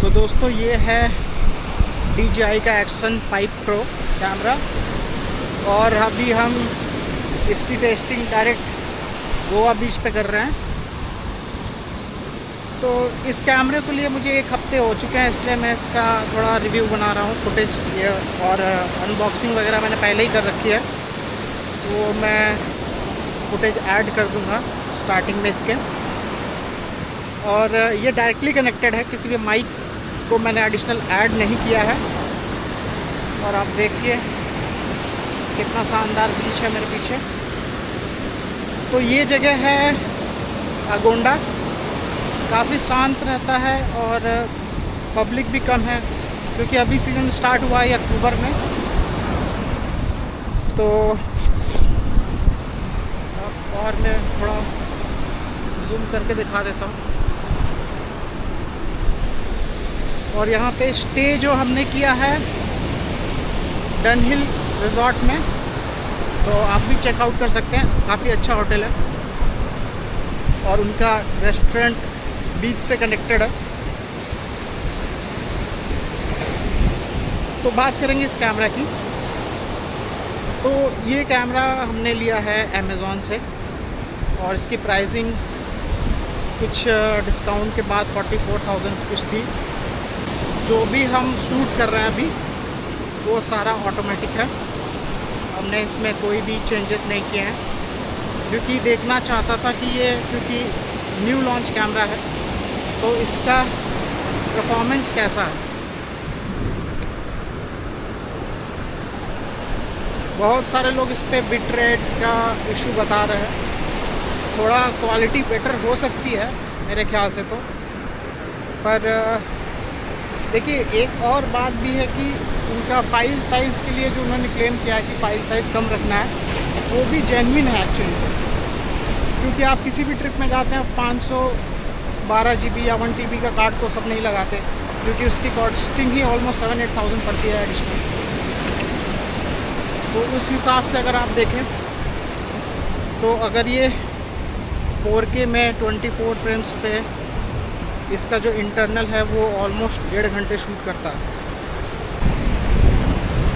तो दोस्तों ये है DJI का एक्शन 5 प्रो कैमरा और अभी हम इसकी टेस्टिंग डायरेक्ट गोवा बीच पे कर रहे हैं। तो इस कैमरे के लिए मुझे 1 हफ्ते हो चुके हैं, इसलिए मैं इसका थोड़ा रिव्यू बना रहा हूँ। फुटेज ये और अनबॉक्सिंग वगैरह मैंने पहले ही कर रखी है, तो मैं फुटेज ऐड कर दूँगा स्टार्टिंग में इसके। और ये डायरेक्टली कनेक्टेड है, किसी भी माइक को मैंने एडिशनल ऐड नहीं किया है। और आप देखिए कितना शानदार बीच है मेरे पीछे। तो ये जगह है अगोंडा, काफ़ी शांत रहता है और पब्लिक भी कम है, क्योंकि अभी सीज़न स्टार्ट हुआ है अक्टूबर में। तो और मैं थोड़ा जूम करके दिखा देता हूँ। और यहाँ पे स्टे जो हमने किया है डनहिल रिज़ॉर्ट में, तो आप भी चेकआउट कर सकते हैं, काफ़ी अच्छा होटल है और उनका रेस्टोरेंट बीच से कनेक्टेड है। तो बात करेंगे इस कैमरा की। तो ये कैमरा हमने लिया है अमेज़ॉन से और इसकी प्राइसिंग कुछ डिस्काउंट के बाद 44,000 कुछ थी। जो भी हम शूट कर रहे हैं अभी वो सारा ऑटोमेटिक है, हमने इसमें कोई भी चेंजेस नहीं किए हैं, क्योंकि देखना चाहता था कि ये क्योंकि न्यू लॉन्च कैमरा है तो इसका परफॉर्मेंस कैसा है। बहुत सारे लोग इस पर बिट रेट का इशू बता रहे हैं, थोड़ा क्वालिटी बेटर हो सकती है मेरे ख्याल से तो। पर देखिए एक और बात भी है कि उनका फ़ाइल साइज़ के लिए जो उन्होंने क्लेम किया है कि फ़ाइल साइज़ कम रखना है, वो भी जेन्युइन है एक्चुअली। क्योंकि आप किसी भी ट्रिप में जाते हैं 512 GB या 1 TB का कार्ड तो सब नहीं लगाते, क्योंकि उसकी कॉस्टिंग ही ऑलमोस्ट 7-8,000 पड़ती है एडिशनल। तो उस हिसाब से अगर आप देखें तो अगर ये 4K में 24 फ्रेम्स पे इसका जो इंटरनल है वो ऑलमोस्ट 1.5 घंटे शूट करता है।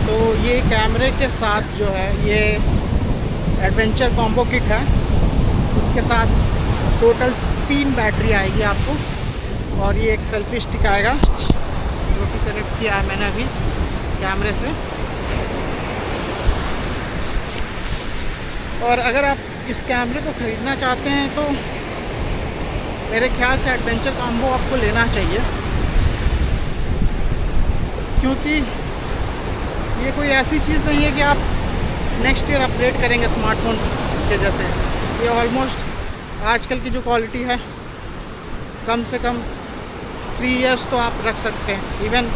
तो ये कैमरे के साथ जो है ये एडवेंचर कॉम्बो किट है, इसके साथ टोटल 3 बैटरी आएगी आपको और ये एक सेल्फी स्टिक आएगा जो कि कनेक्ट किया है मैंने अभी कैमरे से। और अगर आप इस कैमरे को ख़रीदना चाहते हैं तो मेरे ख्याल से एडवेंचर कॉम्बो आपको लेना चाहिए, क्योंकि ये कोई ऐसी चीज़ नहीं है कि आप नेक्स्ट ईयर अपग्रेड करेंगे स्मार्टफोन के जैसे। ये ऑलमोस्ट आजकल की जो क्वालिटी है कम से कम 3 इयर्स तो आप रख सकते हैं, इवन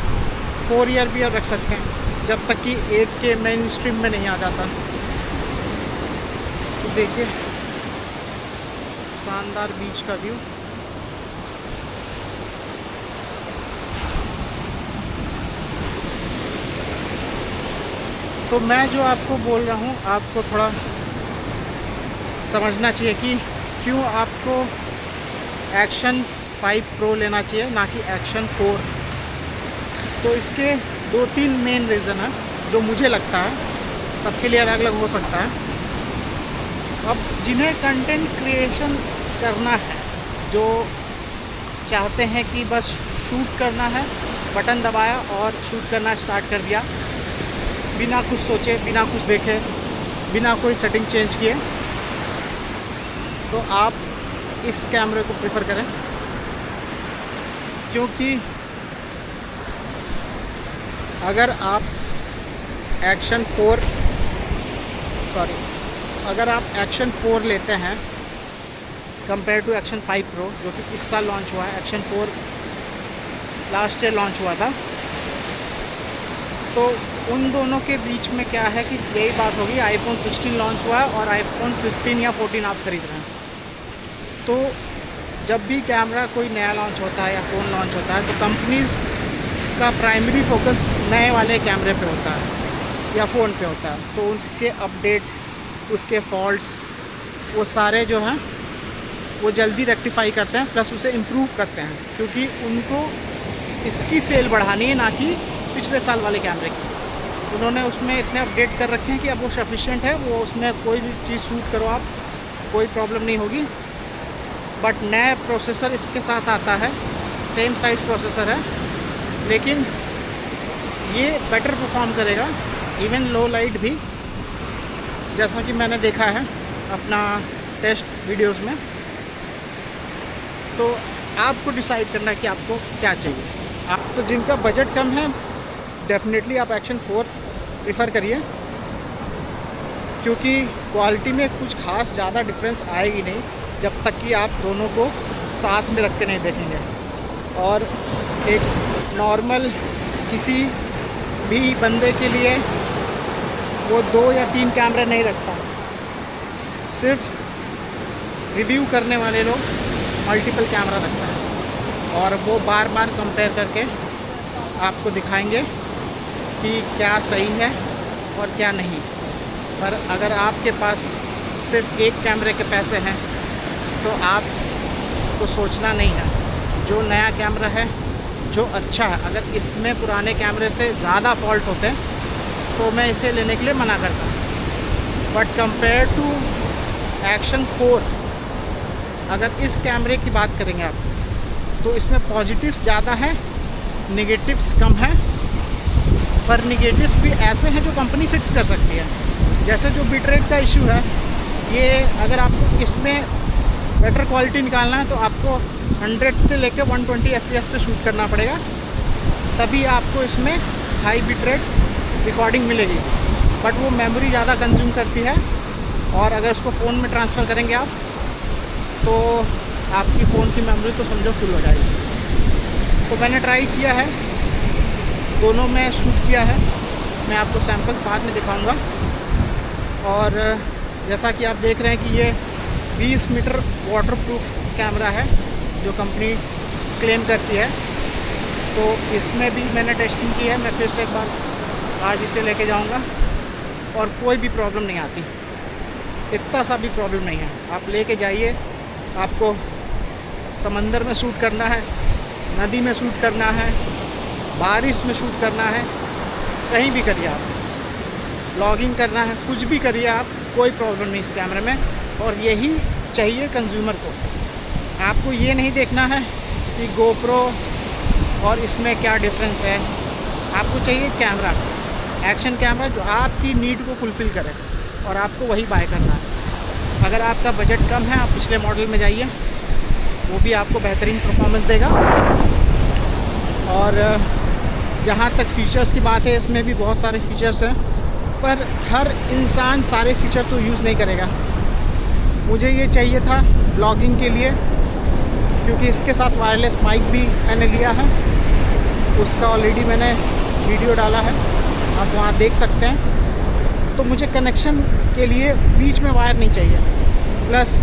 4 ईयर भी आप रख सकते हैं, जब तक कि 8K मेन स्ट्रीम में नहीं आ जाता। तो देखिए शानदार बीच का व्यू। तो मैं जो आपको बोल रहा हूँ आपको थोड़ा समझना चाहिए कि क्यों आपको एक्शन 5 प्रो लेना चाहिए ना कि एक्शन 4। तो इसके 2-3 मेन रीज़न हैं जो मुझे लगता है, सबके लिए अलग अलग हो सकता है। अब जिन्हें कंटेंट क्रिएशन करना है, जो चाहते हैं कि बस शूट करना है, बटन दबाया और शूट करना स्टार्ट कर दिया बिना कुछ सोचे, बिना कुछ देखे, बिना कोई सेटिंग चेंज किए, तो आप इस कैमरे को प्रेफर करें। क्योंकि अगर आप अगर आप एक्शन 4 लेते हैं कंपेयर टू एक्शन 5 प्रो जो कि इस साल लॉन्च हुआ है, एक्शन 4 लास्ट ईयर लॉन्च हुआ था, तो उन दोनों के बीच में क्या है कि यही बात होगी, आईफोन 16 लॉन्च हुआ है और आईफोन 15 या 14 आप ख़रीद रहे हैं। तो जब भी कैमरा कोई नया लॉन्च होता है या फ़ोन लॉन्च होता है तो कंपनीज़ का प्राइमरी फोकस नए वाले कैमरे पे होता है या फ़ोन पे होता है। तो उसके अपडेट, उसके फॉल्ट्स, वो सारे जो हैं वो जल्दी रेक्टिफाई करते हैं, प्लस उसे इम्प्रूव करते हैं, क्योंकि उनको इसकी सेल बढ़ानी है, ना कि पिछले साल वाले कैमरे की। उन्होंने उसमें इतने अपडेट कर रखे हैं कि अब वो सफिशिएंट है, वो उसमें कोई भी चीज़ शूट करो आप, कोई प्रॉब्लम नहीं होगी। बट नया प्रोसेसर इसके साथ आता है, सेम साइज़ प्रोसेसर है, लेकिन ये बेटर परफॉर्म करेगा इवन लो लाइट भी, जैसा कि मैंने देखा है अपना टेस्ट वीडियोस में। तो आपको डिसाइड करना है कि आपको क्या चाहिए। आप तो जिनका बजट कम है डेफिनेटली आप एक्शन 4 प्रेफर करिए, क्योंकि क्वालिटी में कुछ खास ज़्यादा डिफरेंस आएगी नहीं जब तक कि आप दोनों को साथ में रख के नहीं देखेंगे। और एक नॉर्मल किसी भी बंदे के लिए वो 2 या 3 कैमरे नहीं रखता। सिर्फ रिव्यू करने वाले लोग मल्टीपल कैमरा रखता है और वो बार बार कंपेयर करके आपको दिखाएंगे कि क्या सही है और क्या नहीं। पर अगर आपके पास सिर्फ एक कैमरे के पैसे हैं तो आपको सोचना नहीं है। जो नया कैमरा है, जो अच्छा है, अगर इसमें पुराने कैमरे से ज़्यादा फॉल्ट होते हैं तो मैं इसे लेने के लिए मना करता हूँ। बट कंपेयर टू एक्शन 4, अगर इस कैमरे की बात करेंगे आप तो इसमें पॉजिटिव्स ज़्यादा हैं, नेगेटिव्स कम हैं। पर नेगेटिव्स भी ऐसे हैं जो कंपनी फिक्स कर सकती है। जैसे जो बिट रेट का इशू है, ये अगर आपको इसमें बेटर क्वालिटी निकालना है तो आपको 100 से लेकर 120 FPS पे शूट करना पड़ेगा, तभी आपको इसमें हाई बिट रेट रिकॉर्डिंग मिलेगी। बट वो मेमोरी ज़्यादा कंज्यूम करती है, और अगर इसको फ़ोन में ट्रांसफ़र करेंगे आप तो आपकी फ़ोन की मेमोरी तो समझो फुल हो जाएगी। तो मैंने ट्राई किया है, दोनों में शूट किया है, मैं आपको सैम्पल्स बाद में दिखाऊंगा। और जैसा कि आप देख रहे हैं कि ये 20 मीटर वाटरप्रूफ कैमरा है जो कंपनी क्लेम करती है। तो इसमें भी मैंने टेस्टिंग की है, मैं फिर से एक बार आज इसे लेके जाऊंगा और कोई भी प्रॉब्लम नहीं आती, इतना सा भी प्रॉब्लम नहीं है। आप लेके जाइए, आपको समंदर में शूट करना है, नदी में शूट करना है, बारिश में शूट करना है, कहीं भी करिए आप, ब्लॉगिंग करना है, कुछ भी करिए आप, कोई प्रॉब्लम नहीं इस कैमरे में। और यही चाहिए कंज्यूमर को। आपको ये नहीं देखना है कि गोप्रो और इसमें क्या डिफरेंस है। आपको चाहिए कैमरा, एक्शन कैमरा जो आपकी नीड को फुलफ़िल करे, और आपको वही बाय करना है। अगर आपका बजट कम है, आप पिछले मॉडल में जाइए, वो भी आपको बेहतरीन परफॉर्मेंस देगा। और जहाँ तक फ़ीचर्स की बात है, इसमें भी बहुत सारे फ़ीचर्स हैं, पर हर इंसान सारे फ़ीचर तो यूज़ नहीं करेगा। मुझे ये चाहिए था ब्लॉगिंग के लिए, क्योंकि इसके साथ वायरलेस माइक भी मैंने लिया है, उसका ऑलरेडी मैंने वीडियो डाला है, आप वहाँ देख सकते हैं। तो मुझे कनेक्शन के लिए बीच में वायर नहीं चाहिए। प्लस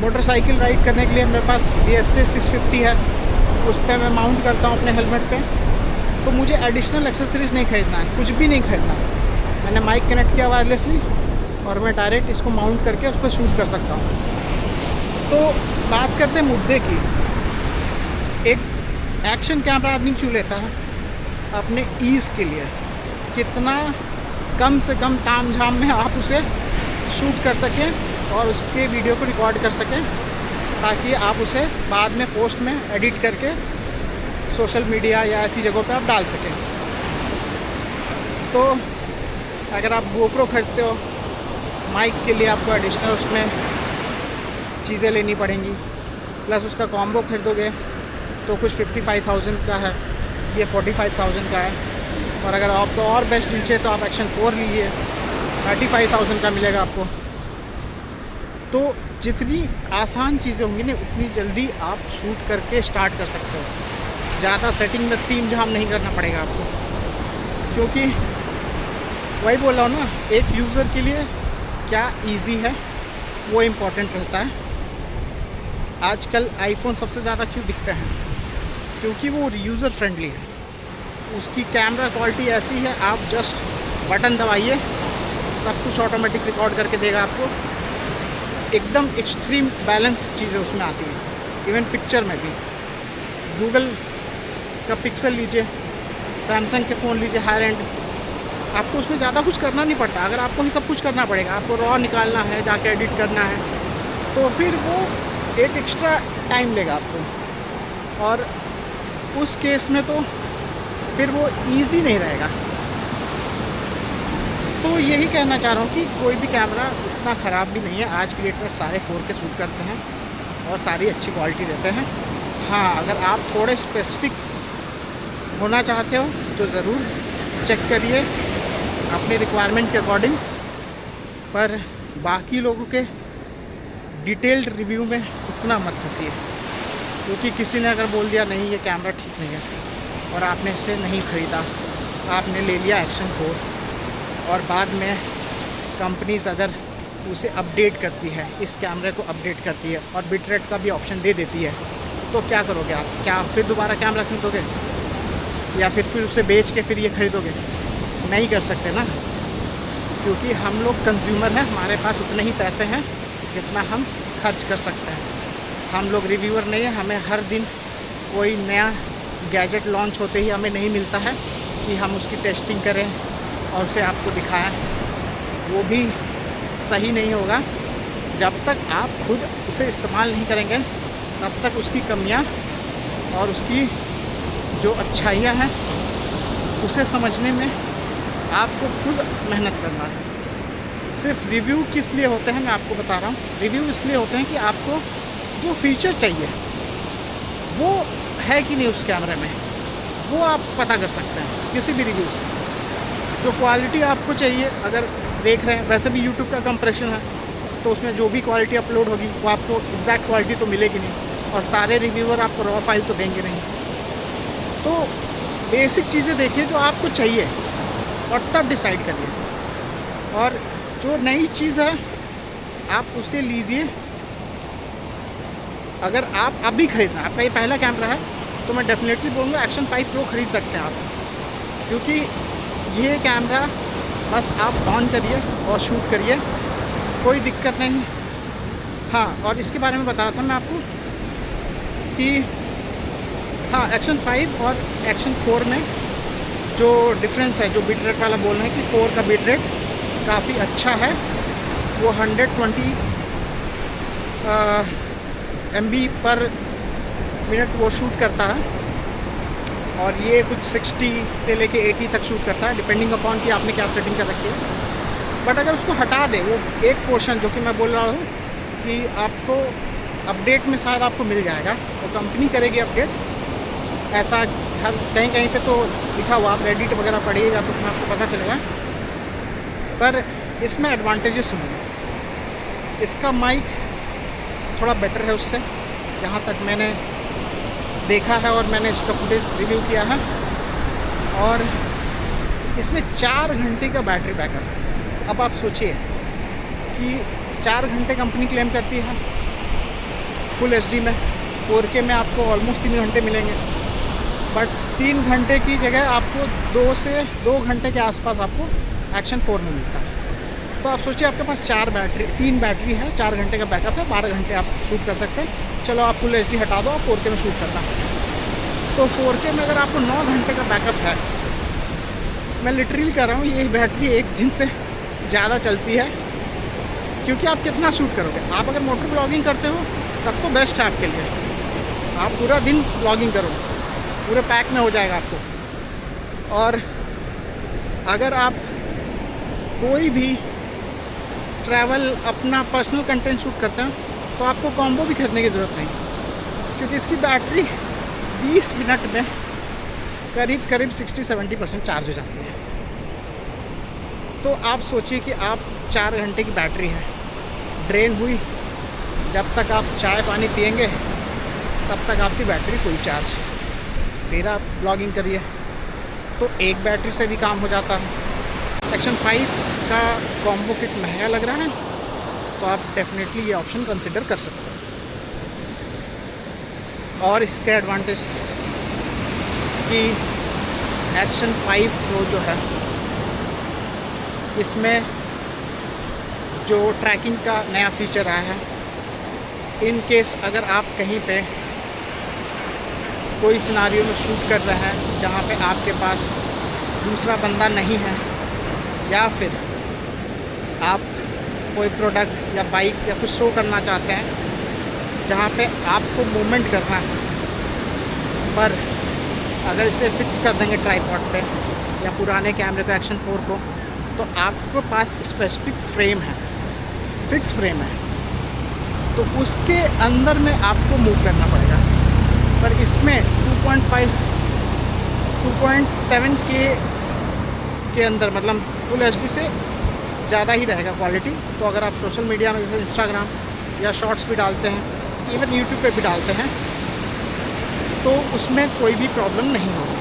मोटरसाइकिल राइड करने के लिए मेरे पास BSA 650 है, उस पर मैं माउंट करता हूँ अपने हेलमेट पे। तो मुझे एडिशनल एक्सेसरीज़ नहीं ख़रीदना है, कुछ भी नहीं ख़रीदना। मैंने माइक कनेक्ट किया वायरलेसली और मैं डायरेक्ट इसको माउंट करके उस पर शूट कर सकता हूँ। तो बात करते हैं मुद्दे की। एक एक्शन कैमरा आदमी क्यों लेता है? अपने ईज़ के लिए, कितना कम से कम ताम झाम में आप उसे शूट कर सकें और उसके वीडियो को रिकॉर्ड कर सकें, ताकि आप उसे बाद में पोस्ट में एडिट करके सोशल मीडिया या ऐसी जगहों पे आप डाल सकें। तो अगर आप GoPro खरीदते हो, माइक के लिए आपको एडिशनल उसमें चीज़ें लेनी पड़ेंगी, प्लस उसका कॉम्बो खरीदोगे तो कुछ 55,000 का है, ये 45,000 का है। और अगर आपको और बेस्ट डील चाहिए तो आप एक्शन 4 लीजिए, 35,000 का मिलेगा आपको। तो जितनी आसान चीज़ें होंगी ना, उतनी जल्दी आप शूट करके स्टार्ट कर सकते हो। ज़्यादा सेटिंग में तीम झाम नहीं करना पड़ेगा आपको, क्योंकि वही बोल रहा हूँ ना, एक यूज़र के लिए क्या इजी है वो इम्पोर्टेंट रहता है। आजकल आईफोन सबसे ज़्यादा क्यों बिकते हैं? क्योंकि वो यूज़र फ्रेंडली है, उसकी कैमरा क्वालिटी ऐसी है, आप जस्ट बटन दबाइए, सब कुछ ऑटोमेटिक रिकॉर्ड करके देगा आपको। एकदम एक्सट्रीम बैलेंस चीज़ें उसमें आती हैं, इवन पिक्चर में भी। गूगल का पिक्सल लीजिए, सैमसंग के फ़ोन लीजिए हायर एंड, आपको उसमें ज़्यादा कुछ करना नहीं पड़ता। अगर आपको ही सब कुछ करना पड़ेगा, आपको रॉ निकालना है, जाके एडिट करना है, तो फिर वो एक एक्स्ट्रा टाइम लेगा आपको, और उस केस में तो फिर वो इजी नहीं रहेगा। तो यही कहना चाह रहा हूँ कि कोई भी कैमरा उतना ख़राब भी नहीं है। आज की डेट में सारे 4K शूट करते हैं और सारी अच्छी क्वालिटी देते हैं। हाँ, अगर आप थोड़े स्पेसिफिक होना चाहते हो तो ज़रूर चेक करिए अपनी रिक्वायरमेंट के अकॉर्डिंग, पर बाकी लोगों के डिटेल्ड रिव्यू में उतना मत फंसिए, क्योंकि किसी ने अगर बोल दिया नहीं ये कैमरा ठीक नहीं है और आपने इसे नहीं ख़रीदा, आपने ले लिया एक्शन 4, और बाद में कंपनीज़ अगर उसे अपडेट करती है, इस कैमरे को अपडेट करती है और बिट रेट का भी ऑप्शन दे देती है, तो क्या करोगे आप? क्या फिर दोबारा कैमरा खरीदोगे या फिर उसे बेच के फिर ये ख़रीदोगे? नहीं कर सकते ना, क्योंकि हम लोग कंज्यूमर हैं, हमारे पास उतने ही पैसे हैं जितना हम खर्च कर सकते हैं। हम लोग रिव्यूअर नहीं है, हमें हर दिन कोई नया गैजेट लॉन्च होते ही हमें नहीं मिलता है कि हम उसकी टेस्टिंग करें और उसे आपको दिखाएं। वो भी सही नहीं होगा। जब तक आप खुद उसे इस्तेमाल नहीं करेंगे तब तक उसकी कमियां और उसकी जो अच्छाइयां हैं उसे समझने में आपको खुद मेहनत करना है। सिर्फ रिव्यू किस लिए होते हैं मैं आपको बता रहा हूँ। रिव्यू इसलिए होते हैं कि आपको जो फीचर चाहिए वो है कि नहीं उस कैमरे में, वो आप पता कर सकते हैं किसी भी रिव्यू से। जो क्वालिटी आपको चाहिए, अगर देख रहे हैं वैसे भी यूट्यूब का कंप्रेशन है, तो उसमें जो भी क्वालिटी अपलोड होगी वो आपको एग्जैक्ट क्वालिटी तो मिलेगी नहीं, और सारे रिव्यूअर आपको रॉ फाइल तो देंगे नहीं। तो बेसिक चीज़ें देखिए जो आपको चाहिए और तब डिसाइड करिए। और जो नई चीज़ है आप उसे लीजिए। अगर आप अभी ख़रीदना, आपका ये पहला कैमरा है, तो मैं डेफिनेटली बोलूँगा एक्शन 5 प्रो ख़रीद सकते हैं आप, क्योंकि ये कैमरा बस आप ऑन करिए और शूट करिए, कोई दिक्कत नहीं। हाँ, और इसके बारे में बता रहा था मैं आपको कि हाँ, एक्शन 5 और एक्शन 4 में जो डिफरेंस है, जो बिट रेट वाला बोल रहे हैं कि 4 का बिट रेट काफ़ी अच्छा है, वो 120 MB पर मिनट वो शूट करता है, और ये कुछ 60 से लेके 80 तक शूट करता है, डिपेंडिंग अपॉन कि आपने क्या सेटिंग कर रखी है। बट अगर उसको हटा दें, वो एक पोर्शन जो कि मैं बोल रहा हूँ कि आपको अपडेट में शायद आपको मिल जाएगा, तो कंपनी करेगी अपडेट, ऐसा हर कहीं पे तो लिखा हुआ, आप रेडिट वगैरह पढ़िएगा तो उसमें आपको पता चलेगा। पर इसमें एडवांटेजेस होंगे। इसका माइक थोड़ा बेटर है उससे, जहाँ तक मैंने देखा है और मैंने इसका फुटेज रिव्यू किया है, और इसमें 4 घंटे का बैटरी बैकअप है। अब आप सोचिए कि 4 घंटे कंपनी क्लेम करती है फुल HD में, 4K में आपको ऑलमोस्ट 3 घंटे मिलेंगे, बट 3 घंटे की जगह आपको 2 से 2 घंटे के आसपास आपको एक्शन 4 में मिलता है। तो आप सोचिए आपके पास 3 बैटरी है, 4 घंटे का बैकअप है, 12 घंटे आप शूट कर सकते हैं। चलो आप फुल HD हटा दो, आप 4K में शूट करना, तो 4K में अगर आपको 9 घंटे का बैकअप है, मैं लिटरली कर रहा हूँ, ये बैटरी एक दिन से ज़्यादा चलती है, क्योंकि आप कितना शूट करोगे। आप अगर मोटर ब्लॉगिंग करते हो तब तो बेस्ट है आपके लिए, आप पूरा दिन ब्लॉगिंग करो, पूरे पैक में हो जाएगा आपको। और अगर आप कोई भी ट्रैवल अपना पर्सनल कंटेंट शूट करते हैं तो आपको कॉम्बो भी खरीदने की ज़रूरत नहीं, क्योंकि इसकी बैटरी 20 मिनट में करीब 60-70% चार्ज हो जाती है। तो आप सोचिए कि आप 4 घंटे की बैटरी है, ड्रेन हुई, जब तक आप चाय पानी पिएंगे तब तक आपकी बैटरी फुल चार्ज, फिर आप ब्लॉगिंग करिए, तो एक बैटरी से भी काम हो जाता है। एक्शन 5 का कॉम्बो किट महंगा लग रहा है, तो आप डेफिनेटली ये ऑप्शन कंसिडर कर सकते हैं। और इसके एडवांटेज कि एक्शन 5 प्रो जो है, इसमें जो ट्रैकिंग का नया फीचर आया है, इन केस अगर आप कहीं पे कोई सिनारियो में शूट कर रहे हैं जहाँ पे आपके पास दूसरा बंदा नहीं है, या फिर आप कोई प्रोडक्ट या बाइक या कुछ शो करना चाहते हैं जहाँ पे आपको मूवमेंट करना है, पर अगर इसे फिक्स कर देंगे ट्राइपॉड पे या पुराने कैमरे को एक्शन 4 को, तो आपके पास स्पेसिफिक फ्रेम है, फिक्स फ्रेम है, तो उसके अंदर में आपको मूव करना पड़ेगा। पर इसमें 2.5 2.7K के अंदर, मतलब फुल HD से ज़्यादा ही रहेगा क्वालिटी। तो अगर आप सोशल मीडिया में जैसे इंस्टाग्राम या शॉर्ट्स भी डालते हैं, इवन यूट्यूब पे भी डालते हैं, तो उसमें कोई भी प्रॉब्लम नहीं होगी।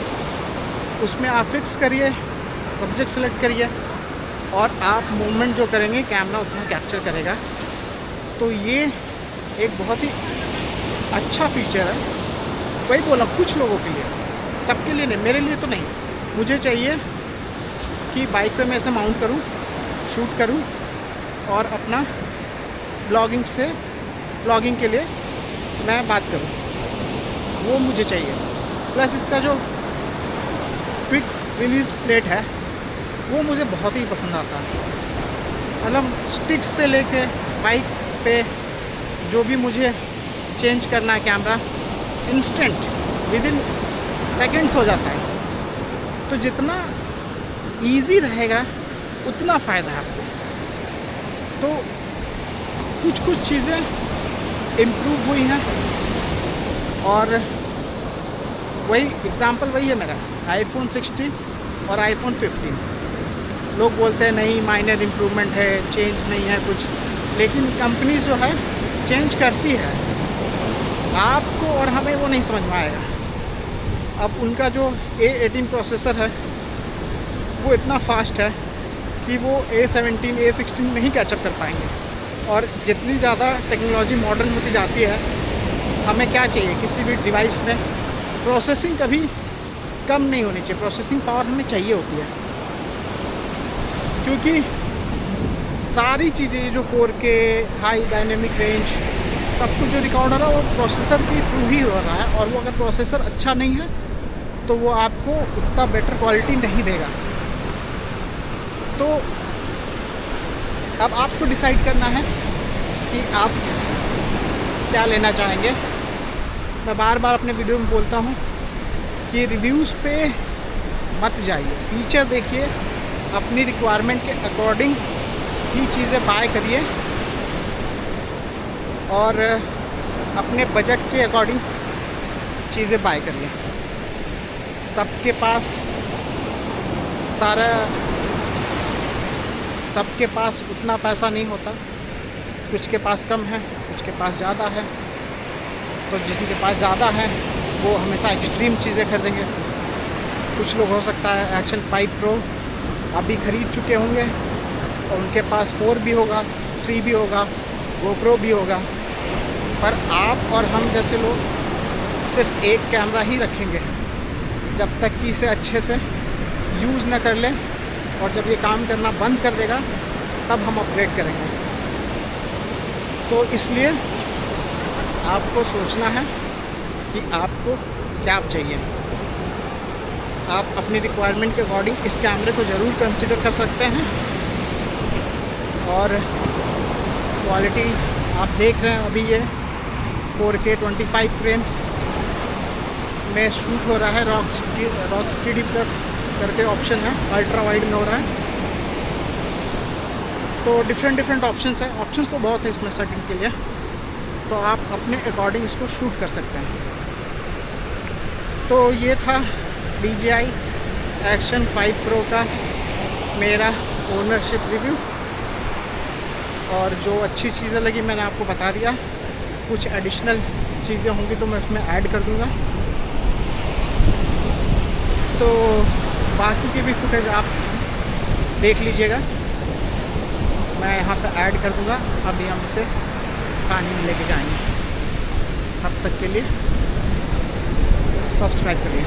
उसमें आप फिक्स करिए, सब्जेक्ट सेलेक्ट करिए और आप मूवमेंट जो करेंगे कैमरा उतना कैप्चर करेगा। तो ये एक बहुत ही अच्छा फीचर है। वही बोला, कुछ लोगों के लिए, सबके लिए नहीं, मेरे लिए तो नहीं। मुझे चाहिए कि बाइक पे मैं इसे माउंट करूं, शूट करूं और अपना ब्लॉगिंग के लिए मैं बात करूं, वो मुझे चाहिए। प्लस इसका जो क्विक रिलीज़ प्लेट है वो मुझे बहुत ही पसंद आता है। मतलब स्टिक्स से लेके बाइक पे जो भी मुझे चेंज करना है कैमरा, इंस्टेंट विदिन सेकंड्स हो जाता है। तो जितना इजी रहेगा उतना फ़ायदा है आपको। तो कुछ चीज़ें इम्प्रूव हुई हैं और वही एग्ज़ाम्पल वही है मेरा iPhone 16 और iPhone 15। लोग बोलते हैं नहीं माइनर इम्प्रूवमेंट है, चेंज नहीं है कुछ, लेकिन कंपनी जो है चेंज करती है। आपको और हमें वो नहीं समझ में आएगा। अब उनका जो A18 प्रोसेसर है वो इतना फास्ट है कि वो A17 A16 नहीं कैचअप कर पाएंगे। और जितनी ज़्यादा टेक्नोलॉजी मॉडर्न होती जाती है, हमें क्या चाहिए, किसी भी डिवाइस में प्रोसेसिंग कभी कम नहीं होनी चाहिए, प्रोसेसिंग पावर हमें चाहिए होती है। क्योंकि सारी चीज़ें जो 4K हाई डायनेमिक रेंज सब कुछ जो रिकॉर्ड हो रहा है वो प्रोसेसर के थ्रू ही हो रहा है, और वो अगर प्रोसेसर अच्छा नहीं है तो वो आपको उतना बेटर क्वालिटी नहीं देगा। तो अब आपको डिसाइड करना है कि आप क्या लेना चाहेंगे। मैं बार बार अपने वीडियो में बोलता हूँ कि रिव्यूज़ पे मत जाइए, फीचर देखिए, अपनी रिक्वायरमेंट के अकॉर्डिंग ही चीज़ें बाय करिए और अपने बजट के अकॉर्डिंग चीज़ें बाय करिए। सबके पास उतना पैसा नहीं होता, कुछ के पास कम है, कुछ के पास ज़्यादा है। तो जिसके पास ज़्यादा है वो हमेशा एक्सट्रीम चीज़ें खरीदेंगे। कुछ लोग हो सकता है एक्शन 5 प्रो अभी ख़रीद चुके होंगे और उनके पास 4 भी होगा, 3 भी होगा, GoPro भी होगा। पर आप और हम जैसे लोग सिर्फ एक कैमरा ही रखेंगे जब तक कि इसे अच्छे से यूज़ न कर लें, और जब ये काम करना बंद कर देगा तब हम अपग्रेड करेंगे। तो इसलिए आपको सोचना है कि आपको क्या चाहिए। आप अपनी रिक्वायरमेंट के अकॉर्डिंग इस कैमरे को ज़रूर कंसिडर कर सकते हैं। और क्वालिटी आप देख रहे हैं, अभी ये 4K 25 फ्रेम्स में शूट हो रहा है। रॉकस्टेडी प्लस करके ऑप्शन है, अल्ट्रा वाइड में हो रहा है। तो डिफरेंट ऑप्शंस हैं, ऑप्शंस तो बहुत है इसमें सेटिंग के लिए। तो आप अपने अकॉर्डिंग इसको शूट कर सकते हैं। तो ये था DJI एक्शन 5 प्रो का मेरा ओनरशिप रिव्यू, और जो अच्छी चीज़ें लगी मैंने आपको बता दिया। कुछ एडिशनल चीज़ें होंगी तो मैं उसमें ऐड कर दूँगा। तो बाकी की भी फुटेज आप देख लीजिएगा, मैं यहाँ पे ऐड कर दूँगा। अभी हम इसे पानी में लेके जाएंगे, तब तक के लिए सब्सक्राइब करिए।